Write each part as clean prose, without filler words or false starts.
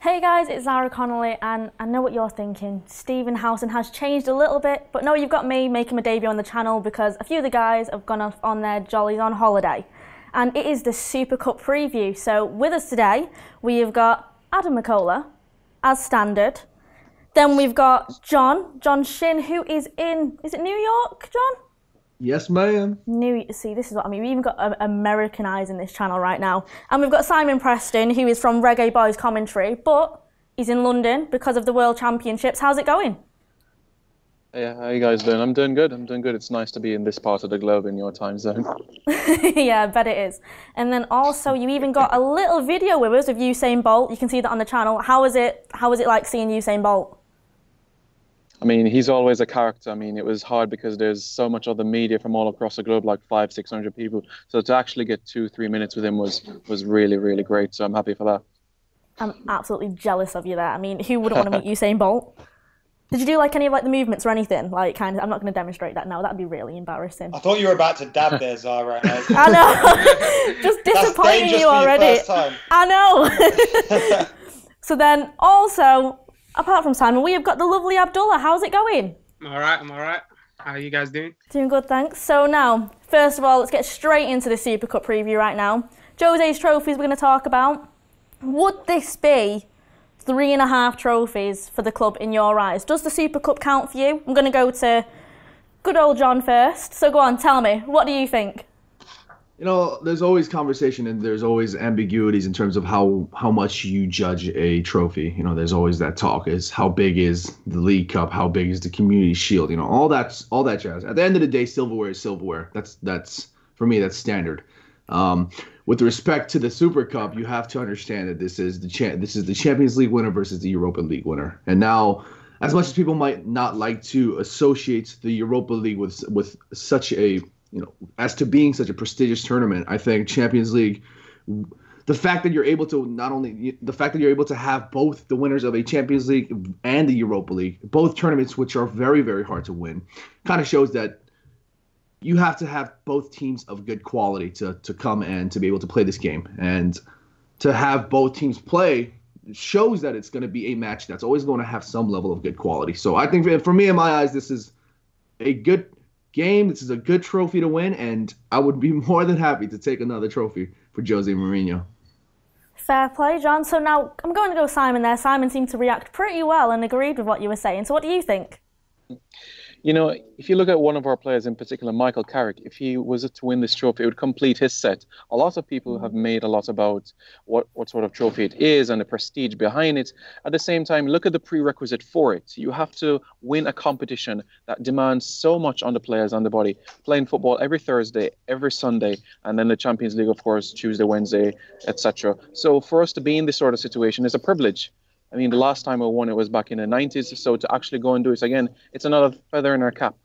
Hey guys, it's Zara Connolly, and I know what you're thinking. Stephen Howson has changed a little bit, but no, you've got me making my debut on the channel because a few of the guys have gone off on their jollies on holiday. And it is the Super Cup preview. So with us today, we have got Adam McCullough, as standard. Then we've got John Shin, who is in, is it New York, John? Yes, ma'am. See, this is what I mean. We've even got Americanising this channel right now. And we've got Simon Preston, who is from Reggae Boys Commentary, but he's in London because of the World Championships. How's it going? Hey, how you guys doing? I'm doing good. It's nice to be in this part of the globe in your time zone. Yeah, I bet it is. And then also, you even got a little video with us of Usain Bolt. You can see that on the channel. How was it like seeing Usain Bolt? I mean, he's always a character. I mean, it was hard because there's so much other media from all across the globe, like 500-600 people. So to actually get 2-3 minutes with him was really, really great. So I'm happy for that. I'm absolutely jealous of you there. I mean, who wouldn't want to meet Usain Bolt? Did you do like any of like the movements or anything? Like kind of, I'm not going to demonstrate that now. That'd be really embarrassing. I thought you were about to dab there, Zara. I know. Just disappointing you already. I know. So then also, apart from Simon, we have got the lovely Abdullah. How's it going? I'm all right. How are you guys doing? Doing good, thanks. So now, first of all, let's get straight into the Super Cup preview right now. Jose's trophies we're going to talk about. Would this be 3.5 trophies for the club in your eyes? Does the Super Cup count for you? I'm going to go to good old John first. So go on, tell me, what do you think? You know, there's always conversation and there's always ambiguities in terms of how much you judge a trophy. You know, there's always that talk is how big is the League Cup, how big is the Community Shield, you know, all that jazz. At the end of the day, silverware is silverware. That's for me, that's standard. With respect to the Super Cup, you have to understand that this is the Champions League winner versus the Europa League winner. And now, as much as people might not like to associate the Europa League with such a, you know, as to being such a prestigious tournament, I think Champions League, the fact that you're able to have both the winners of a Champions League and the Europa League, both tournaments which are very, very hard to win, kind of shows that you have to have both teams of good quality to come and to be able to play this game. And to have both teams play shows that it's going to be a match that's always going to have some level of good quality. So I think for me, in my eyes, this is a good game. This is a good trophy to win, and I would be more than happy to take another trophy for Jose Mourinho. Fair play, John. So now I'm going to go Simon there. Simon seemed to react pretty well and agreed with what you were saying. So what do you think? You know, if you look at one of our players in particular, Michael Carrick, if he was to win this trophy, it would complete his set. A lot of people have made a lot about what sort of trophy it is and the prestige behind it. At the same time, look at the prerequisite for it. You have to win a competition that demands so much on the players, on the body. Playing football every Thursday, every Sunday, and then the Champions League, of course, Tuesday, Wednesday, etc. So for us to be in this sort of situation is a privilege. I mean, the last time I won it was back in the 90s, so to actually go and do it again, it's another feather in our cap.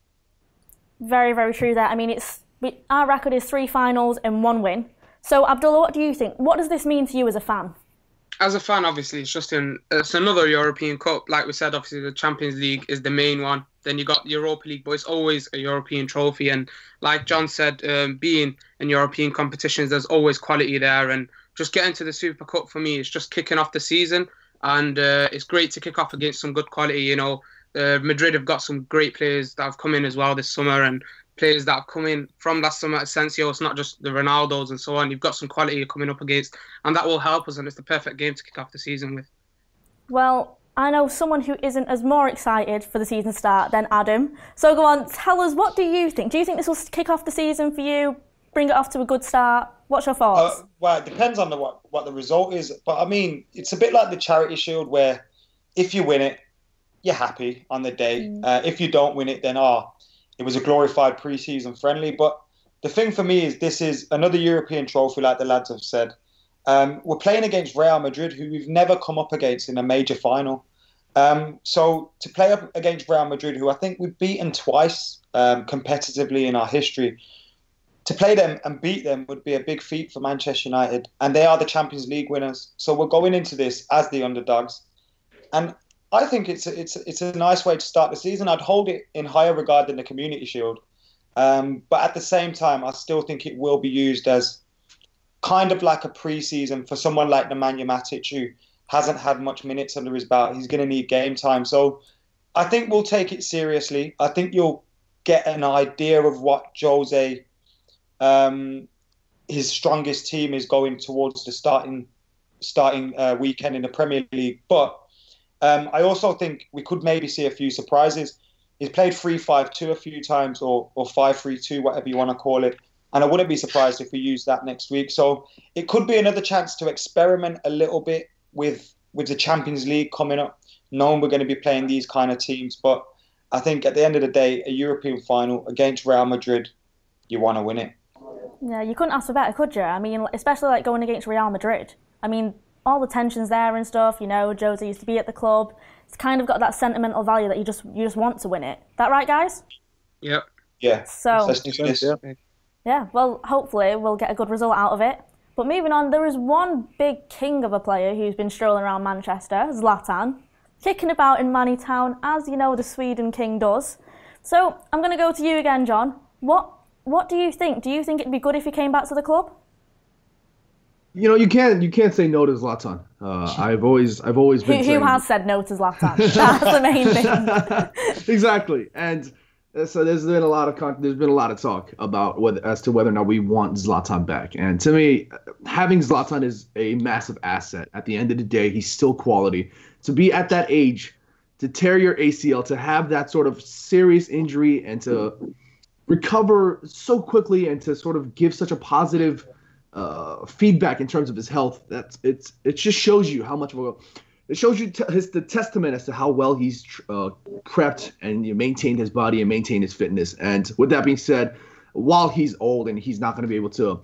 Very, very true there. I mean, our record is 3 finals and 1 win. So, Abdullah, what do you think? What does this mean to you as a fan? As a fan, obviously, it's another European Cup. Like we said, obviously, the Champions League is the main one. Then you got the Europa League, but it's always a European trophy. And like John said, being in European competitions, there's always quality there. And just getting to the Super Cup for me is just kicking off the season. And it's great to kick off against some good quality. You know, Madrid have got some great players that have come in as well this summer, and players that have come in from last summer at Asensio. It's not just the Ronaldos and so on. You've got some quality you're coming up against, and that will help us. And it's the perfect game to kick off the season with. Well, I know someone who isn't as more excited for the season start than Adam. So go on, tell us, what do you think? Do you think this will kick off the season for you? Bring it off to a good start? What's your thoughts? Well, it depends on what the result is. But I mean, it's a bit like the Charity Shield, where if you win it, you're happy on the day. If you don't win it, then it was a glorified pre-season friendly. But the thing for me is this is another European trophy, like the lads have said. We're playing against Real Madrid, who we've never come up against in a major final. So to play up against Real Madrid, who I think we've beaten twice competitively in our history, to play them and beat them would be a big feat for Manchester United. And they are the Champions League winners. So we're going into this as the underdogs. And I think it's a nice way to start the season. I'd hold it in higher regard than the Community Shield. But at the same time, I still think it will be used as kind of like a pre-season for someone like Nemanja Matic, who hasn't had much minutes under his belt. He's going to need game time. So I think we'll take it seriously. I think you'll get an idea of what Jose, his strongest team is going towards the starting weekend in the Premier League. But I also think we could maybe see a few surprises. He's played 3-5-2 a few times, or 5-3-2, whatever you want to call it. And I wouldn't be surprised if we use that next week. So it could be another chance to experiment a little bit with the Champions League coming up, knowing we're going to be playing these kind of teams. But I think at the end of the day, a European final against Real Madrid, you want to win it. Yeah, you couldn't ask for better, could you? I mean, especially like going against Real Madrid. I mean, all the tensions there and stuff, you know, Jose used to be at the club. It's kind of got that sentimental value that you just want to win it. That right, guys? Yep. Yeah. So, Let's do this. yeah, well, hopefully we'll get a good result out of it. But moving on, there is one big king of a player who's been strolling around Manchester, Zlatan, kicking about in Manny Town, as you know the Sweden king does. So I'm going to go to you again, John. What do you think? Do you think it'd be good if he came back to the club? You know, you can't say no to Zlatan. I've always been. Who has said no to Zlatan? That's the main thing. Exactly, and so there's been a lot of talk about as to whether or not we want Zlatan back. And to me, having Zlatan is a massive asset. At the end of the day, he's still quality. To be at that age, to tear your ACL, to have that sort of serious injury, and to recover so quickly, and to sort of give such a positive feedback in terms of his health, it just shows you how much of a it shows you the testament as to how well he's crept and maintained his body and maintained his fitness. And with that being said, while he's old and he's not going to be able to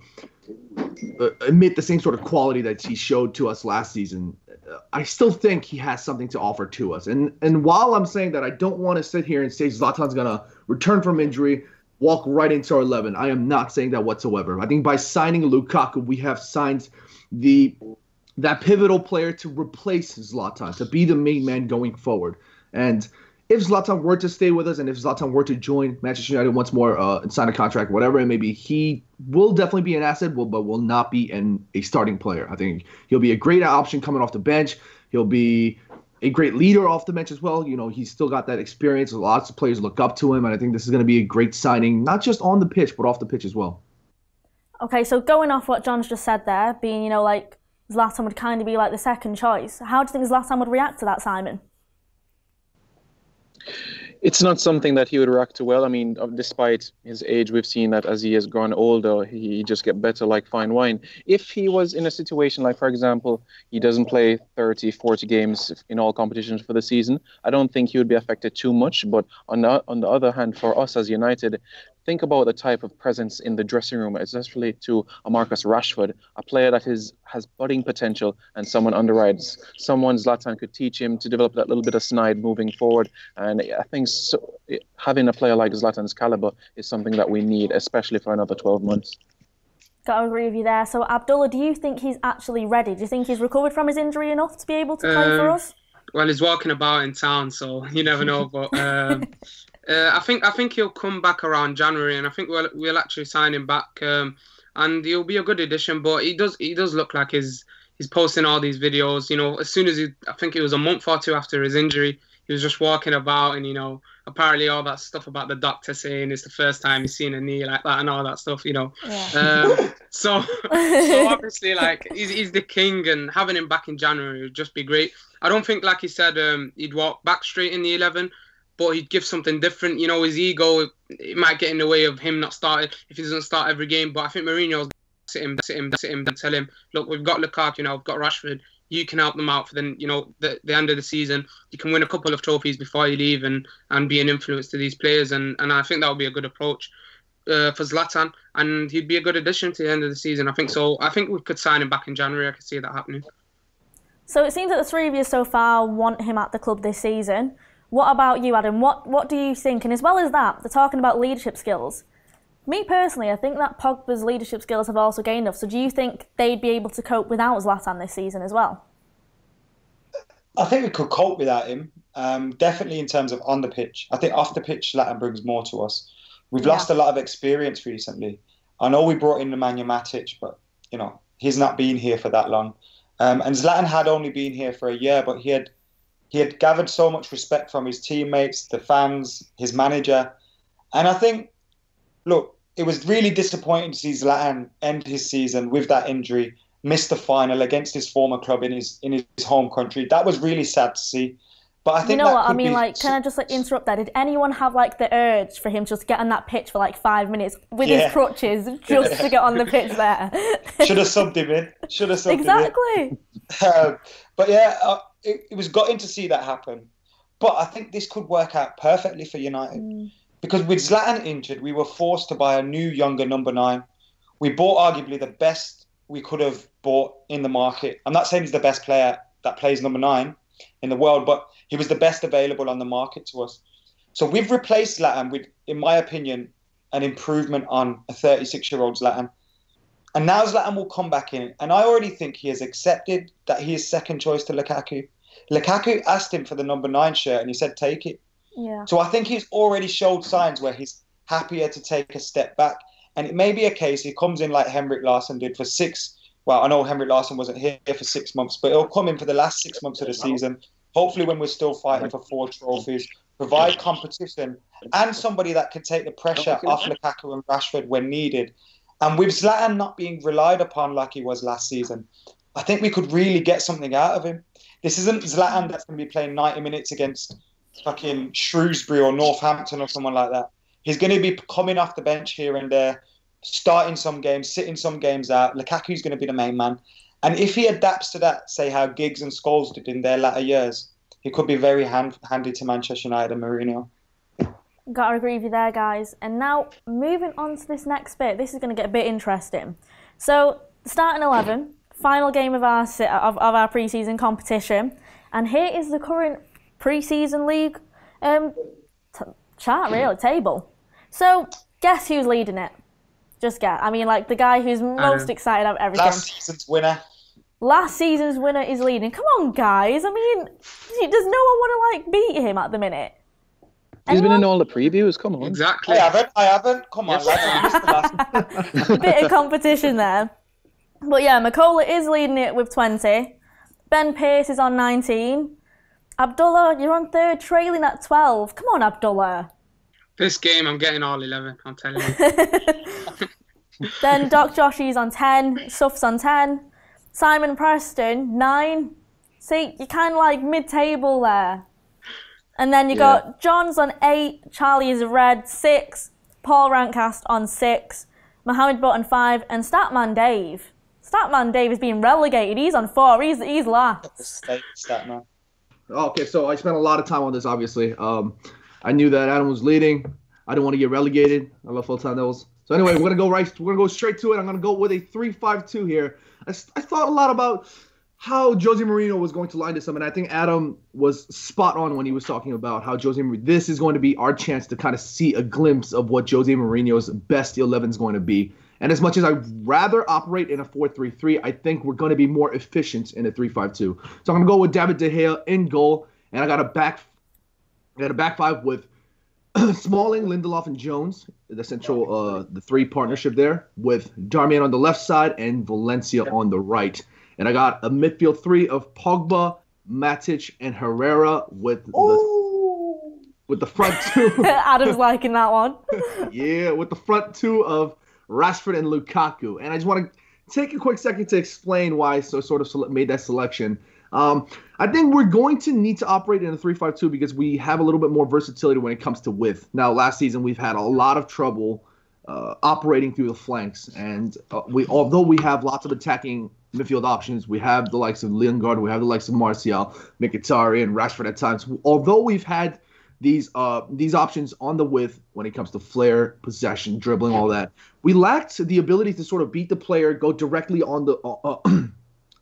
emit the same sort of quality that he showed to us last season, I still think he has something to offer to us. And while I'm saying that, I don't want to sit here and say Zlatan's going to return from injury, walk right into our 11. I am not saying that whatsoever. I think by signing Lukaku, we have signed that pivotal player to replace Zlatan, to be the main man going forward. And if Zlatan were to stay with us, and if Zlatan were to join Manchester United once more and sign a contract, whatever it may be, he will definitely be an asset, but will not be a starting player. I think he'll be a great option coming off the bench. He'll be a great leader off the bench as well. You know, he's still got that experience. Lots of players look up to him, and I think this is going to be a great signing, not just on the pitch, but off the pitch as well. Okay, so going off what John's just said there, being, you know, like Zlatan would kind of be like the second choice, how do you think Zlatan would react to that, Simon? It's not something that he would react to well. I mean, despite his age, we've seen that as he has grown older, he just get better like fine wine. If he was in a situation like, for example, he doesn't play 30, 40 games in all competitions for the season, I don't think he would be affected too much. But on the other hand, for us as United, think about the type of presence in the dressing room, especially to a Marcus Rashford, a player that has budding potential and someone underrides. Someone Zlatan could teach him to develop that little bit of snide moving forward. And I think having a player like Zlatan's caliber is something that we need, especially for another 12 months. Got to agree with you there. So, Abdullah, do you think he's actually ready? Do you think he's recovered from his injury enough to be able to play for us? Well, he's walking about in town, so you never know. But I think he'll come back around January, and I think we'll actually sign him back, and he'll be a good addition. But he does look like he's posting all these videos. You know, as soon as I think it was a month or two after his injury, he was just walking about, and you know, apparently all that stuff about the doctor saying it's the first time he's seen a knee like that and all that stuff. You know, yeah. So obviously, like he's the king, and having him back in January would just be great. I don't think, like he said, he'd walk back straight in the 11. But he'd give something different. You know, his ego, it might get in the way of him not starting if he doesn't start every game. But I think Mourinho's sit him and tell him, look, we've got Lukaku, you know, we've got Rashford. You can help them out for the end of the season. You can win a couple of trophies before you leave and be an influence to these players. And I think that would be a good approach for Zlatan. And he'd be a good addition to the end of the season. I think so. I think we could sign him back in January. I could see that happening. So it seems that the three of you so far want him at the club this season. What about you, Adam? What do you think? And as well as that, they're talking about leadership skills. Me personally, I think that Pogba's leadership skills have also gained us. So do you think they'd be able to cope without Zlatan this season as well? I think we could cope without him. Definitely in terms of on the pitch. I think off the pitch, Zlatan brings more to us. We've lost a lot of experience recently. I know we brought in Nemanja Matic, but you know he's not been here for that long. And Zlatan had only been here for a year, but he had gathered so much respect from his teammates, the fans, his manager. And I think, look, it was really disappointing to see Zlatan end his season with that injury, miss the final against his former club in his home country. That was really sad to see. But I think can I just interrupt there? Did anyone have the urge for him to just get on that pitch for 5 minutes with his crutches just to get on the pitch there? Should have subbed him in. Exactly. But yeah, it was gutting to see that happen. But I think this could work out perfectly for United. Because with Zlatan injured, we were forced to buy a new, younger number 9. We bought arguably the best we could have bought in the market. I'm not saying he's the best player that plays number 9 in the world, but he was the best available on the market to us. So we've replaced Zlatan with, in my opinion, an improvement on a 36-year-old Zlatan. And now Zlatan will come back in. And I already think he has accepted that he is second choice to Lukaku. Lukaku asked him for the number 9 shirt and he said, take it. Yeah. So I think he's already showed signs where he's happier to take a step back. And it may be a case he comes in like Henrik Larsson did for 6. Well, I know Henrik Larsson wasn't here for 6 months, but he'll come in for the last 6 months of the season. Hopefully when we're still fighting for 4 trophies, provide competition and somebody that can take the pressure off Lukaku and Rashford when needed. And with Zlatan not being relied upon like he was last season, I think we could really get something out of him. This isn't Zlatan that's going to be playing 90 minutes against fucking Shrewsbury or Northampton or someone like that. He's going to be coming off the bench here and there, starting some games, sitting some games out. Lukaku's going to be the main man. And if he adapts to that, say how Giggs and Scholes did in their latter years, he could be very handy to Manchester United and Mourinho. Got to agree with you there, guys. And now, moving on to this next bit, this is going to get a bit interesting. So, starting 11, final game of our pre-season competition. And here is the current pre-season league table. So, guess who's leading it? Just guess. I mean, the guy who's most excited out of everything. Last season's winner is leading. Come on, guys. I mean, does no one want to beat him at the minute? He's been in all the previews. Come on. Exactly. I haven't. Come on, lads. A bit of competition there. But yeah, McCullough is leading it with 20. Ben Pearce is on 19. Abdullah, you're on 3rd, trailing at 12. Come on, Abdullah. This game, I'm getting all 11, I'm telling you. Then Doc Joshy's on 10. Suff's on 10. Simon Preston, 9. See, you're kind of mid-table there. And then you got John's on 8. Charlie is red, 6. Paul Rankcast on 6. Mohammed Butt on 5. And Statman Dave. Statman Dave is being relegated. He's on 4. He's last. Statman. Okay, so I spent a lot of time on this, obviously. I knew that Adam was leading. I didn't want to get relegated. I love FullTimeDEVILS. So anyway, we're gonna go straight to it. I'm gonna go with a 3-5-2 here. I thought a lot about how Jose Mourinho was going to line this up, and I think Adam was spot on when he was talking about how this is going to be our chance to kind of see a glimpse of what Jose Mourinho's best 11 is going to be. And as much as I'd rather operate in a 4-3-3, I think we're going to be more efficient in a 3-5-2. So I'm going to go with David De Gea in goal, and I got a back 5 with Smalling, Lindelof, and Jones, the central, the 3 partnership there, with Darmian on the left side and Valencia on the right. And I got a midfield 3 of Pogba, Matic, and Herrera with the front 2. Adam's liking that one. Yeah, with the front 2 of Rashford and Lukaku. And I just want to take a quick second to explain why I sort of made that selection. I think we're going to need to operate in a 3-5-2 because we have a little bit more versatility when it comes to width. Now, last season we've had a lot of trouble operating through the flanks, and although we have lots of attacking midfield options, we have the likes of Lingard, we have the likes of Martial, Mkhitaryan, and Rashford at times. Although we've had these options on the width when it comes to flair, possession, dribbling, all that, we lacked the ability to sort of beat the player, go directly on the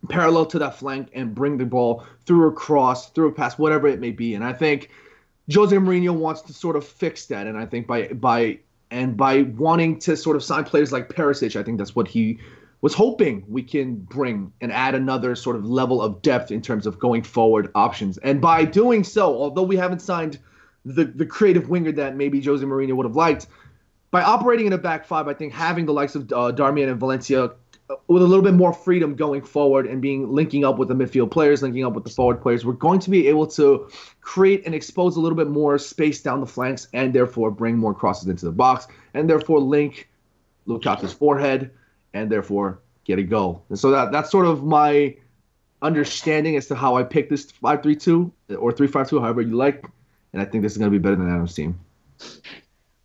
parallel to that flank and bring the ball through a cross, through a pass, whatever it may be. And I think Jose Mourinho wants to sort of fix that. And I think by wanting to sort of sign players like Perisic, I think that's what he was hoping we can bring and add another sort of level of depth in terms of going forward options. And by doing so, although we haven't signed the creative winger that maybe Jose Mourinho would have liked, by operating in a back 5, I think having the likes of Darmian and Valencia with a little bit more freedom going forward and linking up with the midfield players, linking up with the forward players, we're going to be able to create and expose a little bit more space down the flanks and therefore bring more crosses into the box and therefore link Lukaku's forehead and therefore get a goal. And so that's sort of my understanding as to how I picked this 5-3-2 or 3-5-2, however you like. And I think this is going to be better than Adam's team.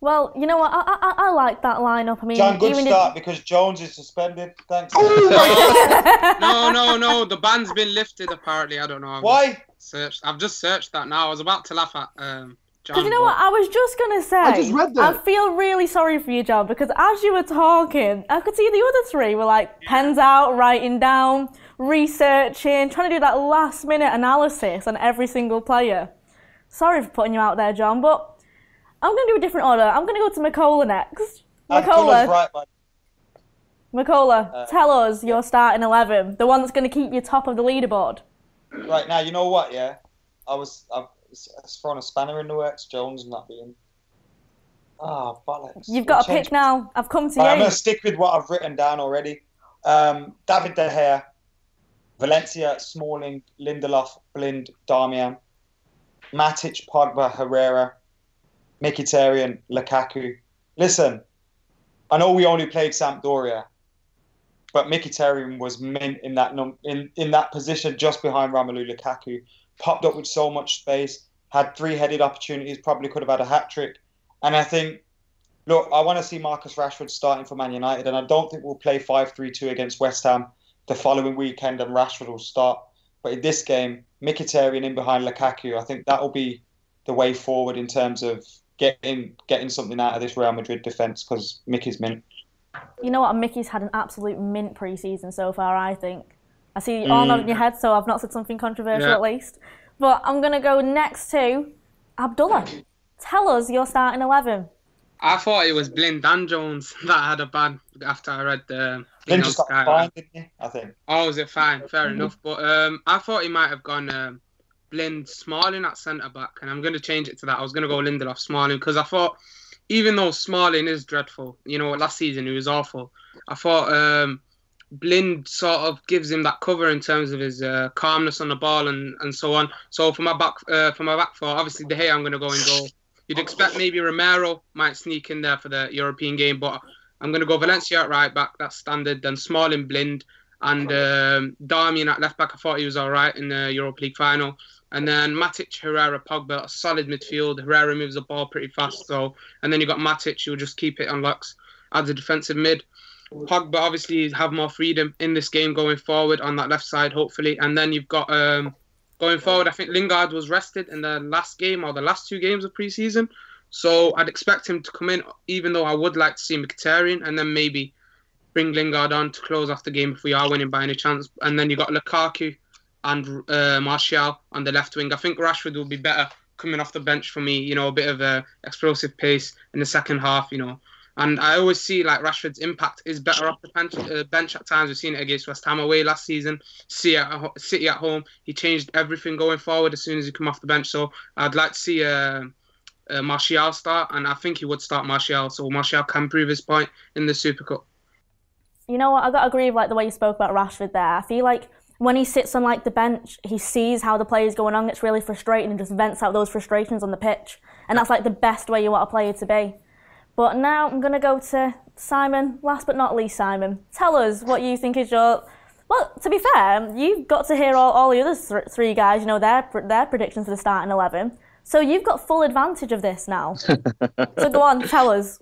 Well, you know what? I like that lineup. I mean, John, good start because Jones is suspended. Thanks. No. The ban's been lifted. Apparently, I don't know. Why? I've just searched that now. I was about to laugh at John. Because you know what? I was just gonna say. I just read that. I feel really sorry for you, John, because as you were talking, I could see the other three were like pens out, writing down, researching, trying to do that last-minute analysis on every single player. Sorry for putting you out there, John, but I'm going to do a different order. I'm going to go to Makola next. Makola, tell us your starting 11, the one that's going to keep you top of the leaderboard. Right, now, you know what, yeah? I've thrown a spanner in the works. Jones not being... bollocks. You've got a pick now. I've come to you. I'm going to stick with what I've written down already. David De Gea, Valencia, Smalling, Lindelof, Blind, Darmian, Matic, Pogba, Herrera, Mkhitaryan, Lukaku. Listen, I know we only played Sampdoria, but Mkhitaryan was mint in that in that position just behind Romelu Lukaku. Popped up with so much space, had 3-headed opportunities, probably could have had a hat-trick. And I think, look, I want to see Marcus Rashford starting for Man United, and I don't think we'll play 5-3-2 against West Ham the following weekend and Rashford will start. But in this game, Mkhitaryan in behind Lukaku, I think that will be the way forward in terms of getting something out of this Real Madrid defence because Mickey's mint. You know what? Mickey's had an absolute mint pre-season so far, I think. I see you all nodding your head, so I've not said something controversial at least. But I'm going to go next to Abdullah. Tell us your starting 11. I thought it was Blind and Jones that had a ban after I read the... Blind just got fine, didn't he? I think. Oh, was it fine? Fair enough. But I thought he might have gone Blind, Smalling at centre-back, and I'm going to change it to that. I was going to go Lindelof, Smalling, because I thought, even though Smalling is dreadful, you know, last season he was awful, I thought Blind sort of gives him that cover in terms of his calmness on the ball and so on. So for my back four, obviously De Gea I'm going to go in goal. You'd expect maybe Romero might sneak in there for the European game, but I'm going to go Valencia at right back, that's standard, then Smalling, Blind, and Darmian at left back. I thought he was all right in the Europa League final. And then Matic, Herrera, Pogba, a solid midfield. Herrera moves the ball pretty fast, and then you got Matic, who'll just keep it on locks as a defensive mid. Pogba obviously have more freedom in this game going forward on that left side, hopefully. And then you've got going forward, I think Lingard was rested in the last game or the last 2 games of pre-season. So I'd expect him to come in, even though I would like to see Mkhitaryan, and then maybe bring Lingard on to close off the game if we are winning by any chance. And then you got Lukaku and Martial on the left wing. I think Rashford will be better coming off the bench for me, you know, a bit of a explosive pace in the second half, you know. And I always see like Rashford's impact is better off the bench at times. We've seen it against West Ham away last season. City at home, he changed everything going forward as soon as he came off the bench. So I'd like to see Martial start, and I think he would start Martial. So Martial can prove his point in the Super Cup. You know what? I've got to agree with like the way you spoke about Rashford there. I feel like when he sits on like the bench, he sees how the player's going on, gets really frustrated and just vents out those frustrations on the pitch. And that's like the best way you want a player to be. But now I'm going to go to Simon. Last but not least, Simon, tell us what you think is your... Well, to be fair, you've got to hear all the other 3 guys, you know, their predictions for the starting 11. So you've got full advantage of this now. So go on, tell us.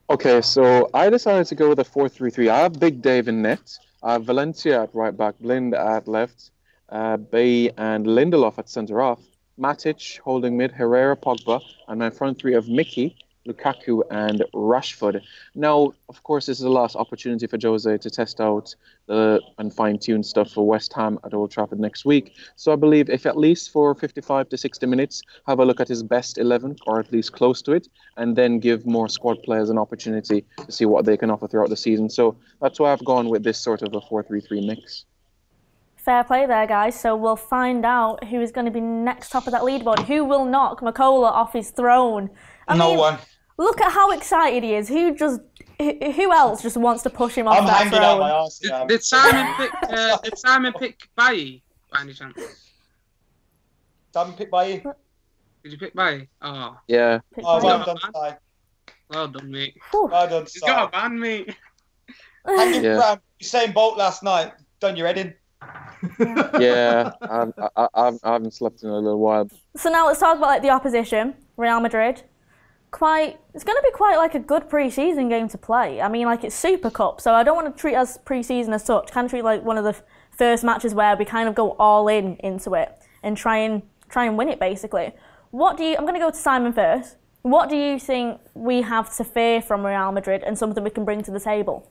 Okay, so I decided to go with a 4-3-3. I have Big Dave in net. I have Valencia at right back, Blind at left, Bay and Lindelof at centre off, Matic holding mid, Herrera, Pogba, and my front 3 of Mickey, Lukaku and Rashford. Now, of course, this is a last opportunity for Jose to test out and fine-tune stuff for West Ham at Old Trafford next week. So I believe if at least for 55 to 60 minutes, have a look at his best 11, or at least close to it, and then give more squad players an opportunity to see what they can offer throughout the season. So that's why I've gone with this sort of a 4-3-3 mix. Fair play there, guys. So we'll find out who is going to be next top of that leaderboard. Who will knock Makola off his throne? No one. Look at how excited he is. Who just who else just wants to push him off I'm that hanging out throne? my arse. Yeah. Did Simon pick Bailly by any chance? Simon picked by you. Did you pick Bailly? Oh, Yeah. Oh, well Yeah. done, Si. well done, mate. Whew. Well done, He's Si. got a ban, mate. Hanging Yeah. around Usain Bolt last night. Done your head in. Yeah. I haven't slept in a little while. So now let's talk about like the opposition, Real Madrid. It's going to be quite like a good pre-season game to play. I mean, like it's Super Cup, so I don't want to treat it as pre-season as such. Kind of treat it like one of the first matches where we kind of go all into it and try and win it basically. I'm going to go to Simon first. What do you think we have to fear from Real Madrid and something we can bring to the table?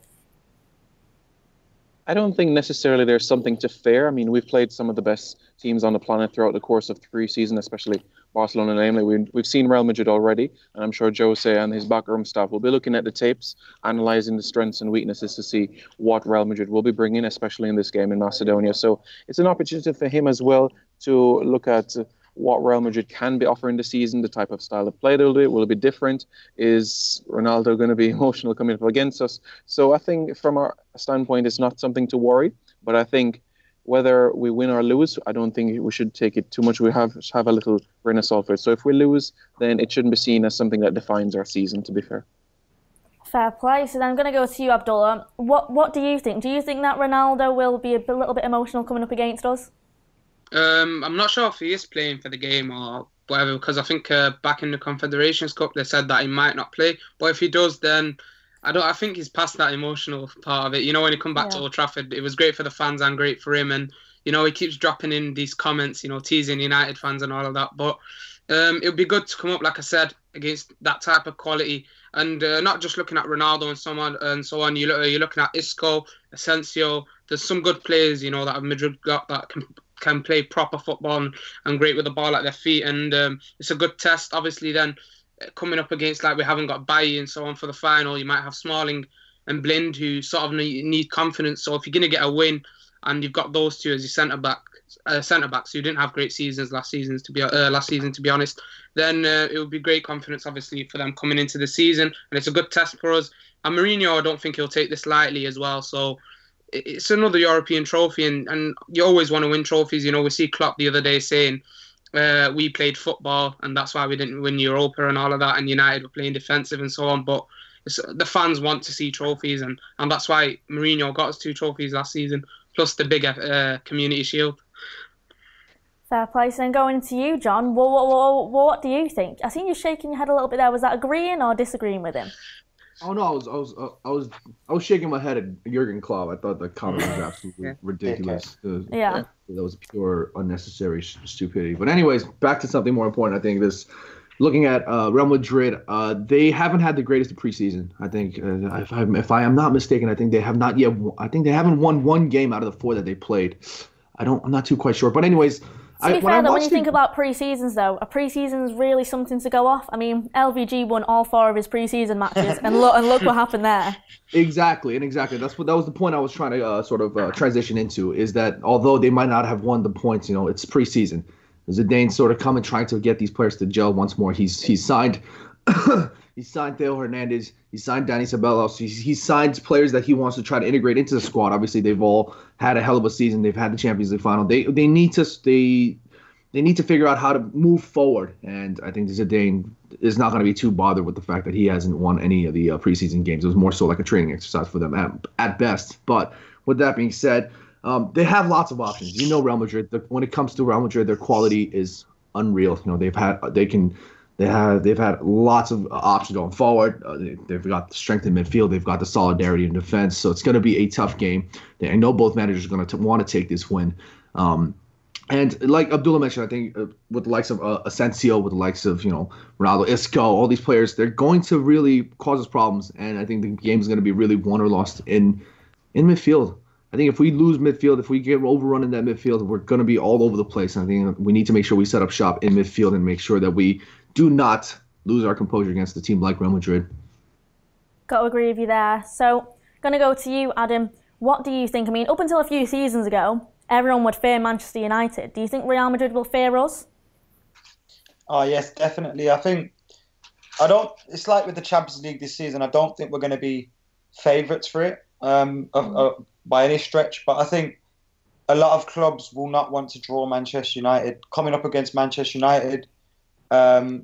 I don't think necessarily there's something to fear. I mean, we've played some of the best teams on the planet throughout the course of 3 seasons, especially Barcelona, namely. We've seen Real Madrid already, and I'm sure Jose and his backroom staff will be looking at the tapes, analysing the strengths and weaknesses to see what Real Madrid will be bringing, especially in this game in Macedonia. So it's an opportunity for him as well to look at what Real Madrid can be offering this season, the type of style of play they'll do. Will it be different? Is Ronaldo going to be emotional coming up against us? So I think from our standpoint, it's not something to worry. But I think whether we win or lose, I don't think we should take it too much. We have a little grain of salt for it. So if we lose, then it shouldn't be seen as something that defines our season, to be fair. Fair play. So then I'm going to go to you, Abdullah. What do you think? Do you think that Ronaldo will be a little bit emotional coming up against us? I'm not sure if he is playing for the game or whatever, because I think back in the Confederations Cup they said that he might not play. But if he does, then I think he's past that emotional part of it. You know, when he come back to Old Trafford, it was great for the fans and great for him. And you know, he keeps dropping in these comments, you know, teasing United fans and all of that. But it would be good to come up, like I said, against that type of quality, and not just looking at Ronaldo and so on. You're looking at Isco, Asensio. There's some good players, you know, that Madrid got that can play proper football and great with the ball at their feet, and it's a good test. Obviously, then coming up against, like, we haven't got Bailly and so on for the final, you might have Smalling and Blind who sort of need confidence. So if you're going to get a win and you've got those two as your centre backs who didn't have great seasons last season to be honest, then it would be great confidence obviously for them coming into the season, and it's a good test for us. And Mourinho, I don't think he'll take this lightly as well. So it's another European trophy, and you always want to win trophies. You know, we see Klopp the other day saying we played football and that's why we didn't win Europa and all of that, and United were playing defensive and so on. But the fans want to see trophies, and that's why Mourinho got us 2 trophies last season, plus the big Community Shield. Fair play. So then going to you, John, what do you think? I seen you shaking your head a little bit there. Was that agreeing or disagreeing with him? Oh no, I was shaking my head at Jurgen Klopp. I thought the comment was absolutely ridiculous. Yeah. That was pure unnecessary stupidity. But anyways, back to something more important. I think looking at Real Madrid, they haven't had the greatest of preseason. I think if I am not mistaken, I think they have not yet. I think they haven't won 1 game out of the 4 that they played. I'm not too quite sure. But anyways. To be fair, when you think about pre-seasons, though, a pre-season is really something to go off. I mean, LVG won all 4 of his pre-season matches, and look what happened there. Exactly. That was the point I was trying to transition into, is that although they might not have won the points, you know, it's pre-season. Zidane sort of coming, trying to get these players to gel once more. He's signed he signed Theo Hernandez. He signed Dani Ceballos. He signed players that he wants to try to integrate into the squad. Obviously, they've all had a hell of a season. They've had the Champions League final. They need to figure out how to move forward. And I think Zidane is not going to be too bothered with the fact that he hasn't won any of the preseason games. It was more so like a training exercise for them at best. But with that being said, they have lots of options. You know, Real Madrid. When it comes to Real Madrid, their quality is unreal. You know, they've had lots of options going forward. They've got the strength in midfield. They've got the solidarity in defense. So it's going to be a tough game. I know both managers are going to want to take this win. And like Abdullah mentioned, I think with the likes of Asensio, with the likes of, you know, Ronaldo, Isco, all these players, they're going to really cause us problems. And I think the game is going to be really won or lost in midfield. I think if we lose midfield, if we get overrun in that midfield, we're going to be all over the place. And I think we need to make sure we set up shop in midfield and make sure that we do not lose our composure against a team like Real Madrid. Got to agree with you there. So, going to go to you, Adam. What do you think? I mean, up until a few seasons ago, everyone would fear Manchester United. Do you think Real Madrid will fear us? Oh, yes, definitely. It's like with the Champions League this season. I don't think we're going to be favourites for it by any stretch. But I think a lot of clubs will not want to draw Manchester United. Coming up against Manchester United,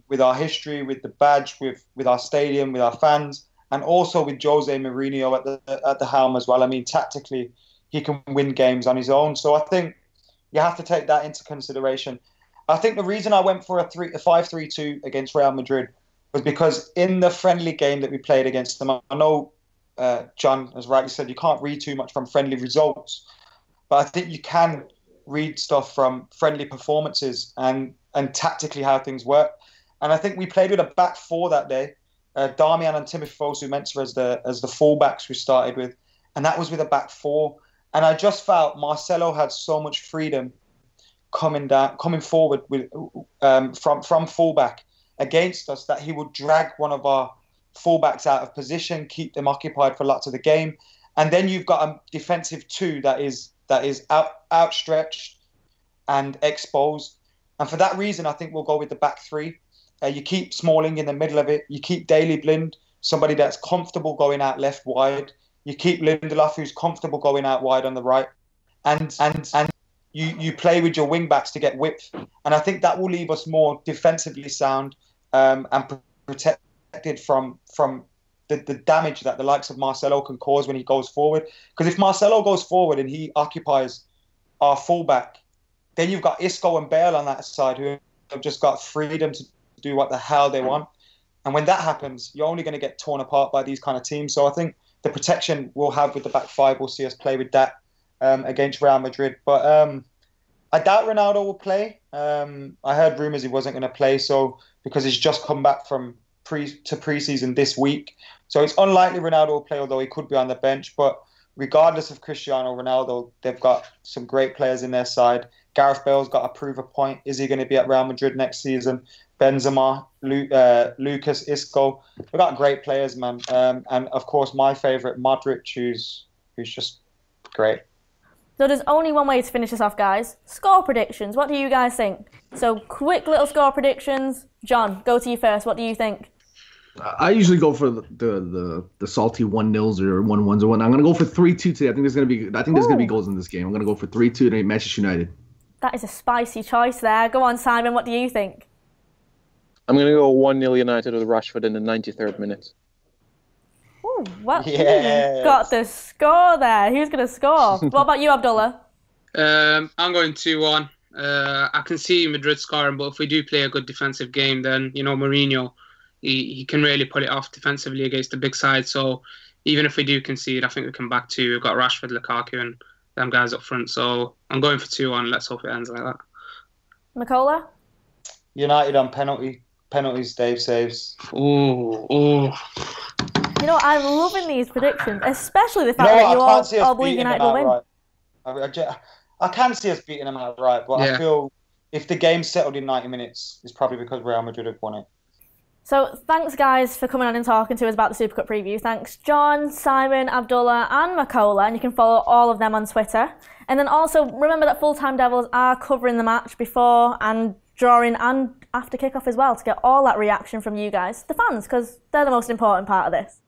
with our history, with the badge, with our stadium, with our fans, and also with Jose Mourinho at the helm as well. I mean, tactically, he can win games on his own. So I think you have to take that into consideration. I think the reason I went for a 5-3-2 against Real Madrid was because in the friendly game that we played against them, I know John has rightly said you can't read too much from friendly results, but I think you can read stuff from friendly performances and tactically how things work. And I think we played with a back four that day. Darmian and Timothy Fosu-Mensah as the fullbacks we started with, and that was with a back four. And I just felt Marcelo had so much freedom coming forward with from fullback against us that he would drag one of our fullbacks out of position, keep them occupied for lots of the game, and then you've got a defensive two that is outstretched and exposed. And for that reason, I think we'll go with the back three. You keep Smalling in the middle of it. You keep Daley Blind, somebody that's comfortable going out left wide. You keep Lindelof, who's comfortable going out wide on the right. And you play with your wing-backs to get width. And I think that will leave us more defensively sound and protected from the damage that the likes of Marcelo can cause when he goes forward. Because if Marcelo goes forward and he occupies our fullback, then you've got Isco and Bale on that side who have just got freedom to do what the hell they want. And when that happens, you're only going to get torn apart by these kind of teams. So I think the protection we'll have with the back five, we'll see us play with that against Real Madrid. But I doubt Ronaldo will play. I heard rumours he wasn't going to play, so because he's just come back from pre-season this week. So it's unlikely Ronaldo will play, although he could be on the bench. But regardless of Cristiano Ronaldo, they've got some great players in their side. Gareth Bale's got to prove a point. Is he going to be at Real Madrid next season? Benzema, Lucas, Isco. We've got great players, man. And of course, my favourite, Modric, who's just great. So there's only one way to finish this off, guys. Score predictions. What do you guys think? So quick little score predictions. John, go to you first. What do you think? I usually go for the salty 1-0s or 1-1s or 1. I'm gonna go for 3-2 today. I think there's gonna be goals in this game. I'm gonna go for 3-2 to Manchester United. That is a spicy choice there. Go on, Simon. What do you think? I'm gonna go 1-0 United with Rashford in the 93rd minute. Oh, well, got the score there. Who's gonna score? What about you, Abdullah? I'm going 2-1. I can see Madrid scoring, but if we do play a good defensive game, then Mourinho, he can really pull it off defensively against the big side. So even if we do concede, I think we can back two. We've got Rashford, Lukaku, and them guys up front. So I'm going for 2-1. Let's hope it ends like that. Mikola? United on penalties. Dave saves. Oh. I'm loving these predictions, especially the fact that you all believe United will win. I can see us beating them outright, but yeah. I feel if the game settled in 90 minutes, it's probably because Real Madrid have won it. So thanks, guys, for coming on and talking to us about the Super Cup preview. Thanks, John, Simon, Abdullah, and Mikola, and you can follow all of them on Twitter. And then also remember that Full-Time Devils are covering the match before and during and after kickoff as well to get all that reaction from you guys, the fans, because they're the most important part of this.